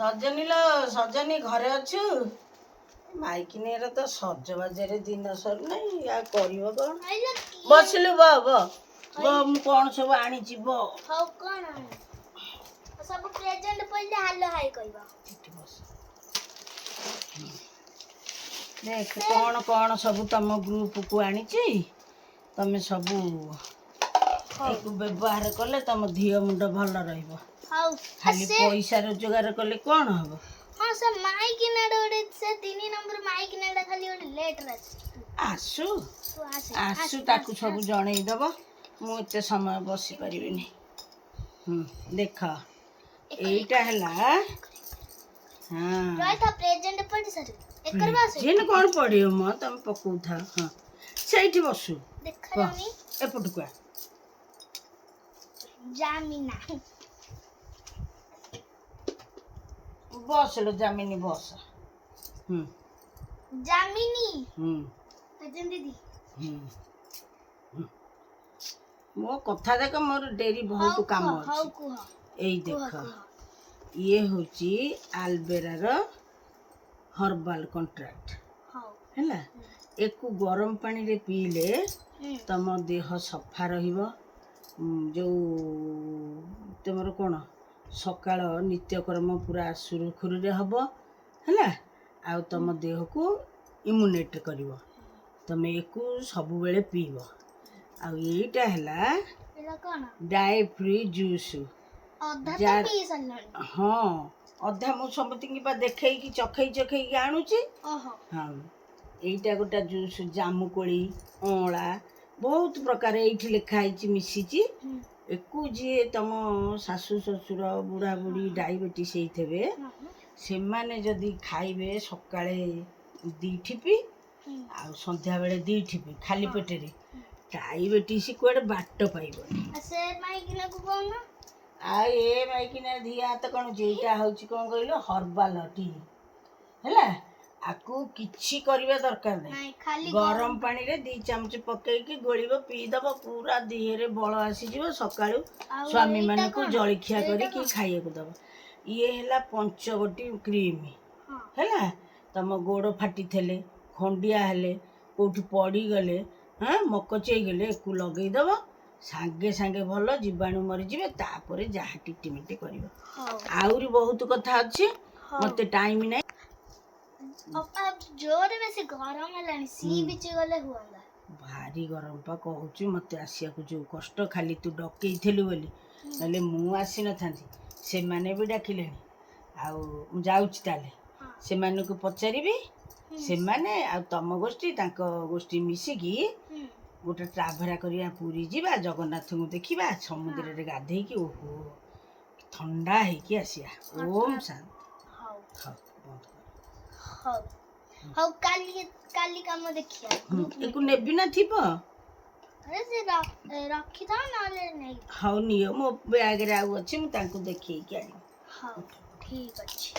ସଜନୀ ଘରେ ଅଛୁ? ମାଇକିନିର ତ ସଜବାଜରେ ଦିନ ସରୁନାହିଁ, ଆଉ କରିବ କଣ? ବସିଲୁ ବ ମୁଁ କଣ ସବୁ ଆଣିଛି ବ। ହଉ କଣ ସବୁ ପ୍ରେଜେଣ୍ଟ ପଇଲେ ହାଲୋ ହାଇ କହିବ। ଦେଖ କଣ କଣ ସବୁ ତମ ଗ୍ରୁପକୁ ଆଣିଛି। ତମେ ସବୁ ଏକୁ ବ୍ୟବହାର କଲେ ତମ ଧିଅ ମୁଣ୍ଡ ଭଲ ରହିବ। ଖାଲି ପଇସା ରୋଜଗାର କଲେ କଣ ହବ? ହଁ ସେ ମାଇକିନାଡା ଗୋଟେ ସେ 3 ନମ୍ବର ମାଇକିନାଡା ଖାଲି ଗୋଟେ ଲେଟର ଆସୁ ତାକୁ ସବୁ ଜଣେଇ ଦବ। ମୁଁ ଏତେ ସମୟ ବସି ପାରିବିନି। ଦେଖ ଏଇଟା ହେଲା ପ୍ରେଜେଣ୍ଟ ପଢି ସାରି କଣ ପଡିବ ମ ତମେ ପକଉଥାଅ। ହଁ ସେଇଠି ବସୁ ଏପଟକୁ ଜାମିନା ବସ ଲୋ ଜାମିନି ବସ। ଜାମିନି ଦିଦି ମୋ କଥା ଦେଖ, ମୋର ଡେରି ବହୁତ କାମ ଅଛି। ଏଇ ଦେଖ ଇଏ ହଉଛି ଆଲବେରାର ହର୍ବାଲ କଣ୍ଟ୍ରାକ୍ଟ ହେଲା। ଏକୁ ଗରମ ପାଣିରେ ପିଇଲେ ତମ ଦେହ ସଫା ରହିବ। ଯୋଉ ତମର କଣ ସକାଳ ନିତ୍ୟକର୍ମ ପୁରା ସୁରୁଖୁରୁରେ ହବ ହେଲା। ଆଉ ତମ ଦେହକୁ ଇମ୍ୟୁନେଟ୍ କରିବ। ତମେ ଏକୁ ସବୁବେଳେ ପିଇବ। ଆଉ ଏଇଟା ହେଲା ଡାଏ ଫ୍ରି ଜୁସ୍। ହଁ ଅଧା ମୁଁ ସମସ୍ତଙ୍କୁ ବା ଦେଖେଇକି ଚଖେଇକି ଆଣୁଛି। ହଁ ଏଇଟା ଗୋଟେ ଜୁସ୍ ଜାମୁକୋଳି ଅଁଳା ବହୁତ ପ୍ରକାର ଏଇଠି ଲେଖା ହେଇଛି ମିଶିଛି। ଏକୁ ଯିଏ ତମ ଶାଶୁ ଶ୍ୱଶୁର ବୁଢ଼ା ବୁଢ଼ୀ ଡାଇବେଟିସ୍ ହେଇଥିବେ ସେମାନେ ଯଦି ଖାଇବେ ସକାଳେ 2 ଠିପି ଆଉ ସନ୍ଧ୍ୟାବେଳେ 2 ଠିପି ଖାଲି ପେଟରେ, ଡାଇବେଟିସ୍ କୁଆଡ଼େ ବାଟ ପାଇବନି। ଆଉ ଏ ମାଇକିନା ଧିଆ ହାତ କଣ ଏଇଟା ହଉଛି କଣ କହିଲ ହର୍ବାଲ ଟି ହେଲା। ଆକୁ କିଛି କରିବା ଦରକାର ନାହିଁ। ଗରମ ପାଣିରେ 2 ଚାମଚ ପକେଇକି ଗୋଳିବ, ପିଇଦବ, ପୁରା ଦେହରେ ବଳ ଆସିଯିବ। ସକାଳୁ ସ୍ୱାମୀ ମାନଙ୍କୁ ଜଳଖିଆ କରିକି ଖାଇବାକୁ ଦବ। ଇଏ ହେଲା ପଞ୍ଚବଟୀ କ୍ରିମ ହେଲା। ତମ ଗୋଡ଼ ଫାଟିଥିଲେ, ଖଣ୍ଡିଆ ହେଲେ, କୋଉଠି ପଡ଼ିଗଲେ, ମକଚେଇ ଗଲେ ଏକୁ ଲଗେଇଦବ, ସାଙ୍ଗେ ସାଙ୍ଗେ ଭଲ ଜୀବାଣୁ ମରିଯିବେ। ତାପରେ ଯାହା ଟ୍ରିଟମେଣ୍ଟ କରିବ। ଆହୁରି ବହୁତ କଥା ଅଛି, ମତେ ଟାଇମ ନାହିଁ। ଜୋରେ ବେଶୀ ଗରମ ହେଲାଣି, ସି ବିଚ୍ ଗଲେ ହୁଅନ୍ତା। ଭାରି ଗରମ ପା କହୁଛୁ। ମତେ ଆସିବାକୁ ଯୋଉ କଷ୍ଟ, ଖାଲି ତୁ ଡକେଇଥିଲୁ ବୋଲି, ନହେଲେ ମୁଁ ଆସିନଥାନ୍ତି। ସେମାନେ ବି ଡାକିଲେଣି। ଆଉ ମୁଁ ଯାଉଛି ତାହେଲେ, ସେମାନଙ୍କୁ ପଚାରିବି। ସେମାନେ ଆଉ ତମ ଗୋଷ୍ଠୀ ତାଙ୍କ ଗୋଷ୍ଠୀ ମିଶିକି ଗୋଟେ ଟ୍ରାଭେରା କରିବା, ପୁରୀ ଯିବା, ଜଗନ୍ନାଥଙ୍କୁ ଦେଖିବା, ସମୁଦ୍ରରେ ଗାଧେଇକି ଓହୋ ଥଣ୍ଡା ହେଇକି ଆସିବା। ଓମ୍ ଶାନ୍ତି। ହଉ କାଲି କାମ ଦେଖିବା। ଏକୁ ନେବି ନା ଥିବ ରଖିଥାଅ ନହେଲେ ନେଇ। ହଉ ନିଅ, ମୋ ବ୍ୟାଗରେ ଆଉ ଅଛି, ମୁଁ ତାଙ୍କୁ ଦେଖେଇକି ଆଣିବି। ହଉ ଠିକ ଅଛି।